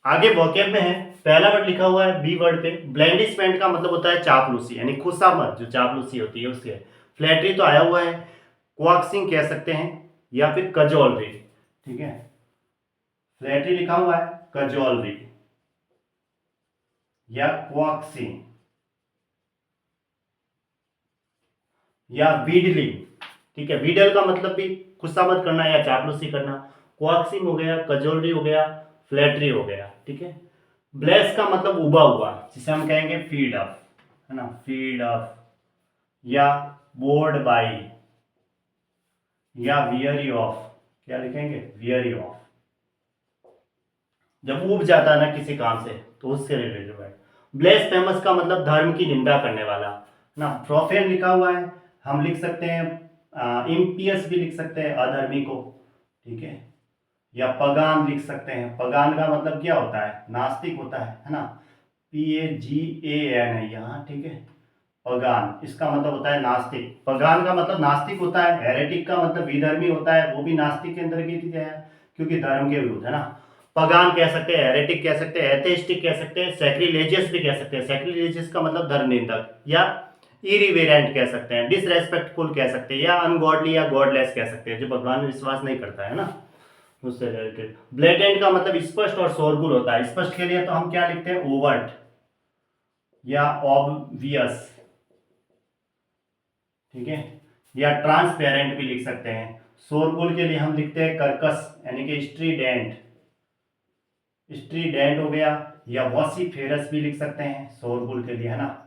आगे वोकेब में है, पहला वर्ड लिखा हुआ है बी वर्ड पे। ब्लैंडिशमेंट का मतलब होता है चापलूसी, यानी खुशामद, जो चापलूसी होती है उसके। फ्लैटरी तो आया हुआ है, क्वाक्सिंग कह सकते हैं या फिर कजोलरी। ठीक है, फ्लैटरी लिखा हुआ है, कजोलरी या क्वाक्सिंग या बीडलिंग। ठीक है, बीडल का मतलब भी खुशामद करना या चापलूसी करना। क्वाक्सिंग हो गया, कजोलरी हो गया, फ्लैटरी हो गया। ठीक है, ब्लेस का मतलब उबा हुआ, जिसे हम कहेंगे फीड अप, है ना, फीड अप या बोर्ड बाई या वियरी ऑफ। क्या लिखेंगे? Weary of. जब उब जाता है ना किसी काम से, तो उससे रिलेटेड है। ब्लेस फेमस का मतलब धर्म की निंदा करने वाला, है ना। प्रोफेन लिखा हुआ है, हम लिख सकते हैं इम्पियस भी लिख सकते हैं, अधर्मी को। ठीक है, या पगान लिख सकते हैं। पगान का मतलब क्या होता है? नास्तिक होता है ना। PAGAN है यहाँ। ठीक है, पगान, इसका मतलब होता है नास्तिक। पगान का मतलब नास्तिक होता है। हेरेटिक का मतलब विधर्मी होता है, वो भी नास्तिक के अंतर्गत ही है, क्योंकि धर्म के विरुद्ध, है ना। पगान कह सकते हैं, हेरेटिक कह सकते हैं, एथेइस्टिक कह सकते हैं, सैक्रिलेजियस भी कह सकते हैं। सैक्रिलेजियस का मतलब धर्म निंदक, या इरिवेरेंट कह सकते हैं, डिसरेस्पेक्टफुल कह सकते हैं, या अनगॉडली या गॉडलेस कह सकते हैं, जो भगवान में विश्वास नहीं करता है ना, उससे रिलेटेड। ब्लेटेंट का मतलब स्पष्ट और शोरगुल होता है। स्पष्ट के लिए तो हम क्या लिखते हैं? ओवर्ट या ऑब्वियस। ठीक है, या ट्रांसपेरेंट भी लिख सकते हैं। शोरगुल के लिए हम लिखते हैं कर्कस, यानी कि स्ट्रीडेंट। स्ट्रीडेंट हो गया, या वॉसिफेरस भी लिख सकते हैं शोरगुल के लिए, है ना।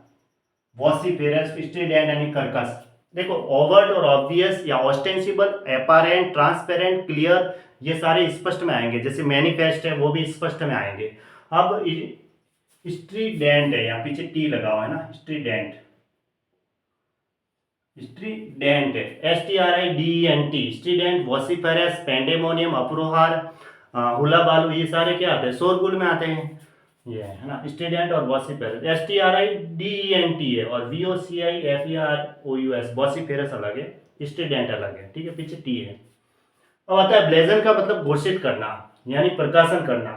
वॉसिफेरस, स्ट्रीडेंट यानी कर्कस। देखो, ओवर्ट और ऑब्वियस या ऑस्टेंसिबल, एपारेंट, ट्रांसपेरेंट, क्लियर, ये सारे स्पष्ट में आएंगे। जैसे मैनिफेस्ट है, वो भी स्पष्ट में आएंगे। अब स्ट्रीडेंट है, यहाँ पीछे टी लगा हुआ है ना, स्ट्रीडेंट। स्ट्रीडेंट, STRIDENT, स्ट्रीडेंट, वॉसिफेरस, पेंडेमोनियम, अप्रोहार, हुला बालू, ये सारे क्या आते हैं? शोरगुल में आते हैं। ये है ना, स्ट्रीडेंट और वॉसिफेरस। STRIDENT है, और VOCIFEROUS, वॉसिफेरस अलग है, स्ट्रीडेंट अलग है। ठीक है, पीछे टी है। अब आता है ब्लेजन का मतलब घोषित करना, यानी प्रकाशन करना।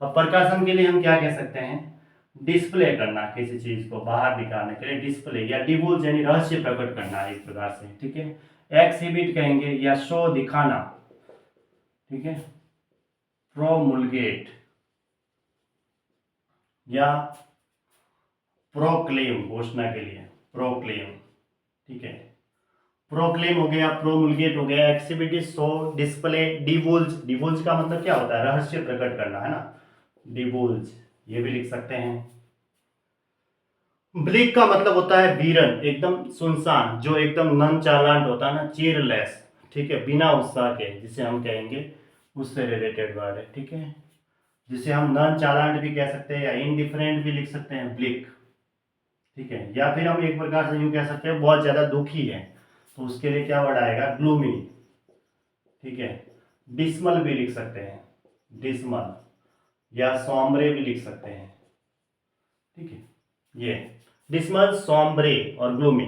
अब प्रकाशन के लिए हम क्या कह सकते हैं? डिस्प्ले करना, किसी चीज को बाहर दिखाने के लिए डिस्प्ले, या डिवोल्ज यानी रहस्य प्रकट करना, एक प्रकार से। ठीक है, एक्सिबिट कहेंगे, या शो, दिखाना। ठीक है, प्रोमुलगेट या प्रोक्लेम, घोषणा के लिए प्रोक्लेम। ठीक है, प्रोक्लेम हो गया, प्रोमुलगेट हो गया, एक्सिबिट, शो, डिस्प्ले, डिवोल्ज। डिवोल्ज का मतलब क्या होता है? रहस्य प्रकट करना, है ना, डिवोल्ज, ये भी लिख सकते हैं। ब्लिक का मतलब होता है वीरन, एकदम सुनसान, जो एकदम नन चालांट होता है ना, चीयरलेस। ठीक है, बिना उत्साह के, जिसे हम कहेंगे, उससे रिलेटेड वर्ड है। ठीक है, जिसे हम नन चालांट भी कह सकते हैं, या इनडिफरेंट भी लिख सकते हैं, ब्लिक। ठीक है, या फिर हम एक प्रकार से यूं कह सकते हैं, बहुत ज्यादा दुखी है, तो उसके लिए क्या वर्ड आएगा? ग्लूमी। ठीक है, डिसमल भी लिख सकते हैं, डिसमल, या सौम्ब्रे भी लिख सकते हैं। ठीक है, ये डिसमल, सौम्ब्रे और ग्लूमी।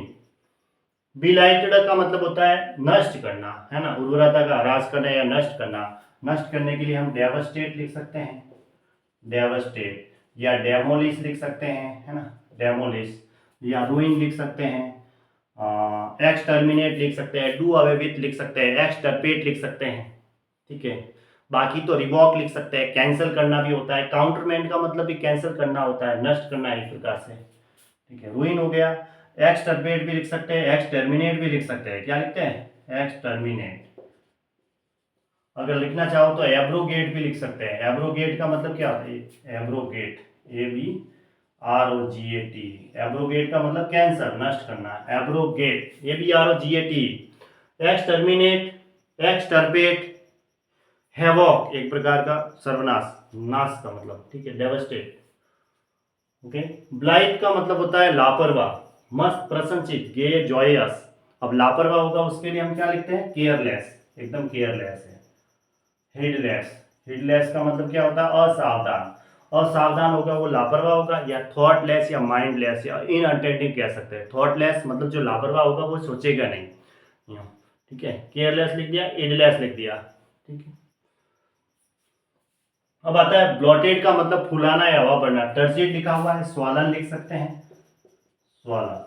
बिलाइटेड का मतलब होता है नष्ट करना, है ना, उर्वरता का ह्रास करना या नष्ट करना। नष्ट करने के लिए हम डेवस्टेट लिख सकते हैं, डेवस्टेट, या डेमोलिश लिख सकते हैं, है ना, डेमोलिश, या रूइन लिख सकते हैं, एक्सटर्मिनेट लिख सकते हैं, डू अवे विथ लिख सकते हैं, एक्सटर्पेट लिख सकते हैं। ठीक है, बाकी तो रिवॉक लिख सकते हैं, कैंसिल करना भी होता है। काउंटरमेंट का मतलब भी कैंसिल करना होता है, नष्ट करना एक प्रकार से। ठीक है, रूइन हो गया। एक्सटर्पेट भी लिख सकते हैं, एक्सटर्मिनेट भी लिख सकते हैं। क्या लिखते हैं? एक्सटर्मिनेट। अगर लिखना चाहो तो एब्रोगेट भी लिख सकते हैं। एब्रोगेट का मतलब क्या होता है? एब्रोगेट, ABROGAT, एब्रोगेट का मतलब कैंसर, नष्ट करना। Abrogate, ABROGAT। एक्सटर्मिनेट, एक्सटर्पेट, हैवॉक, एक प्रकार का सर्वनाश, नाश का मतलब। ठीक है, डेवस्टेट। ओके, ब्लाइथ का मतलब होता है लापरवाह, मस्त, प्रसन्नचित, गे, जॉयस। अब लापरवाह होगा, उसके लिए हम क्या लिखते हैं? केयरलेस, एकदम केयरलेस है। हेडलेस, हेडलेस का मतलब क्या होता है? असावधान। असावधान होगा वो लापरवाह होगा, या थॉटलेस, या माइंडलेस, या इनअटेंटिव कह सकते हैं। थॉटलेस मतलब जो लापरवाह होगा वो सोचेगा नहीं। ठीक है, केयरलेस लिख दिया, हेडलेस लिख दिया। ठीक है, अब आता है ब्लॉटेड का मतलब फुलाना या हवा भरना, टर्जिड लिखा हुआ है, स्वालन लिख सकते हैं, स्वालन,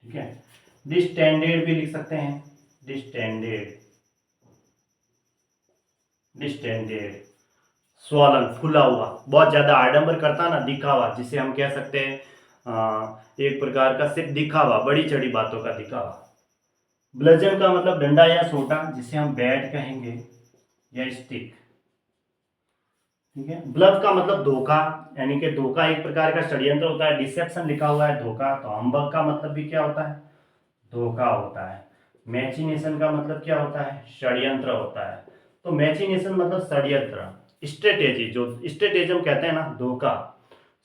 ठीक है। डिस्टेंडेड भी लिख सकते हैं, डिस्टेंडेड, डिस्टेंडेड, स्वालन, फुला हुआ, बहुत ज्यादा आडंबर करता ना, दिखावा, जिसे हम कह सकते हैं एक प्रकार का सिर्फ दिखावा, बड़ी चढ़ी बातों का दिखावा। ब्लजन का मतलब डंडा या सोटा, जिसे हम बैट कहेंगे या स्टिक, ठीक है। ब्लफ का मतलब धोखा, यानी कि धोखा एक प्रकार का षड्यंत्र होता है, डिसेप्शन लिखा हुआ है, धोखा। तो हम्बग का मतलब भी क्या होता है, धोखा होता है। मैचिनेशन का मतलब क्या होता है, षड्यंत्र होता है। तो मैचिनेशन मतलब षड्यंत्र, स्ट्रेटेजी, जो स्ट्रेटेजम कहते हैं ना, धोखा,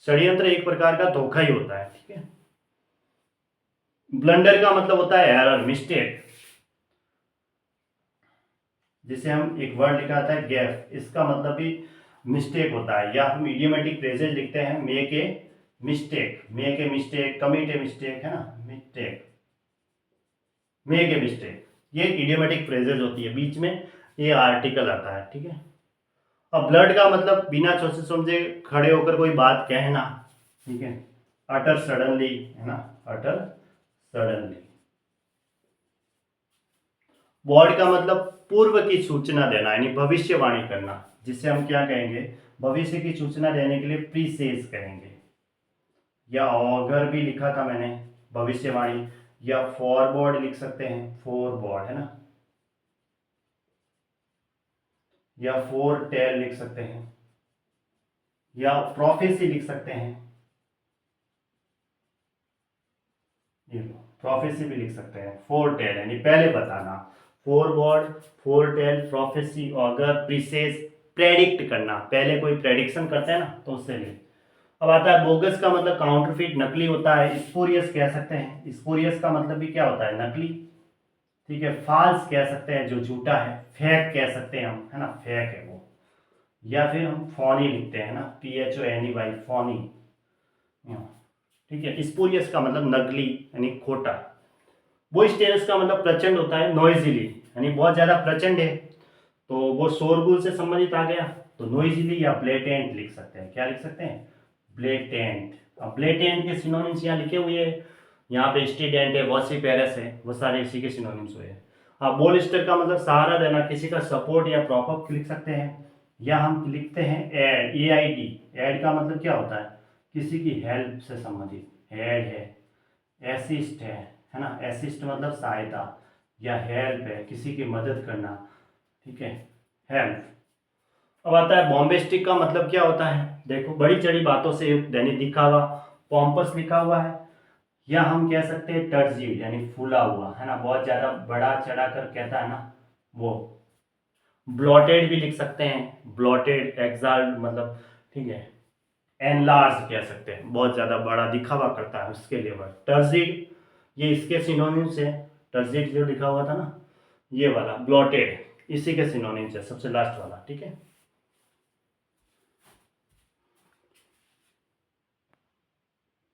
षड्यंत्र एक प्रकार का धोखा ही होता है, ठीक है। ब्लंडर का मतलब होता है एरर, मिस्टेक, जिसे हम एक वर्ड लिखा था गैफ, इसका मतलब भी मिस्टेक होता है। या हम इडियोमेटिक फ्रेजेज लिखते हैं, make a mistake, make a mistake, commit a mistake, है ना, मिस्टेक, मेक ए मिस्टेक, ये इडियोमेटिक फ्रेजेज होती है, बीच में ये आर्टिकल आता है, ठीक है। अब ब्लड का मतलब बिना सोचे समझे खड़े होकर कोई बात कहना, ठीक है, अटर सडनली, है ना, अटर सडनली। वर्ड का मतलब पूर्व की सूचना देना, यानी भविष्यवाणी करना, जिसे हम क्या कहेंगे, भविष्य की सूचना देने के लिए प्रीसेज कहेंगे। या ऑगर भी लिखा था मैंने, भविष्यवाणी, या फॉरवर्ड लिख सकते हैं, फॉरवर्ड, है ना, या फोर टेल लिख सकते हैं, या प्रोफेसी लिख सकते हैं, ये प्रोफेसी भी लिख सकते हैं, फोर टेल यानी पहले बताना, forward, foretell, prophecy, augur, presage, predict करना, पहले कोई प्रेडिक्शन करते हैं ना, तो उससे लिए। अब आता है बोगस का मतलब काउंटरफिट, नकली होता है। स्पूरियस कह सकते हैं, स्पूरियस का मतलब भी क्या होता है, नकली, ठीक है। फाल्स कह सकते हैं, जो झूठा है। फेक कह सकते हैं हम, है ना, फेक है वो। या फिर हम फॉनी लिखते हैं ना, PHONEY, फॉनी, ठीक है। स्पूरियस का मतलब नकली यानी खोटा। बोइस्टेरस का मतलब प्रचंड होता है, नॉइजिली यानी बहुत ज्यादा प्रचंड है, तो वो शोरगुल से संबंधित आ गया, तो नॉइजिली या ब्लेटेंट लिख सकते हैं। क्या लिख सकते हैं, ब्लेटेंट। अब ब्लेटेंट के सिनोनिम्स यहाँ लिखे हुए हैं, यहाँ पे स्टूडेंट है, वॉसिपेरस है, वो सारे इसी के सिनोनिम्स हुए हैं। अब बोलिस्टर का मतलब सहारा देना, किसी का सपोर्ट या प्रॉपअप लिख सकते हैं। या हम लिखते हैं एड, AID, एड का मतलब क्या होता है, किसी की हेल्प से संबंधित, एड है, एसिस्ट है ना, एसिस्ट मतलब सहायता, या हेल्प है, किसी की मदद करना, ठीक है, हेल्प। अब आता है बॉम्बे स्टिक का मतलब क्या होता है, देखो, बड़ी चढ़ी बातों से युक्त, दैनिक दिखावा, पॉम्पस लिखा हुआ है। या हम कह सकते हैं टर्जीड यानी फूला हुआ, है ना, बहुत ज्यादा बड़ा चढ़ा कर कहता है ना, वो। ब्लॉटेड भी लिख सकते हैं, ब्लॉटेड, एक्साल्ट मतलब, ठीक है। एनलार्ज कह सकते हैं, बहुत ज्यादा बड़ा दिखावा करता है, उसके लिए वर्ड टर्जिड, ये इसके सिनोनिम्स है। टर्जिड जो लिखा हुआ था ना, ये वाला ब्लॉटेड, इसी के सिनोनिम्स है, सबसे लास्ट वाला, ठीक है।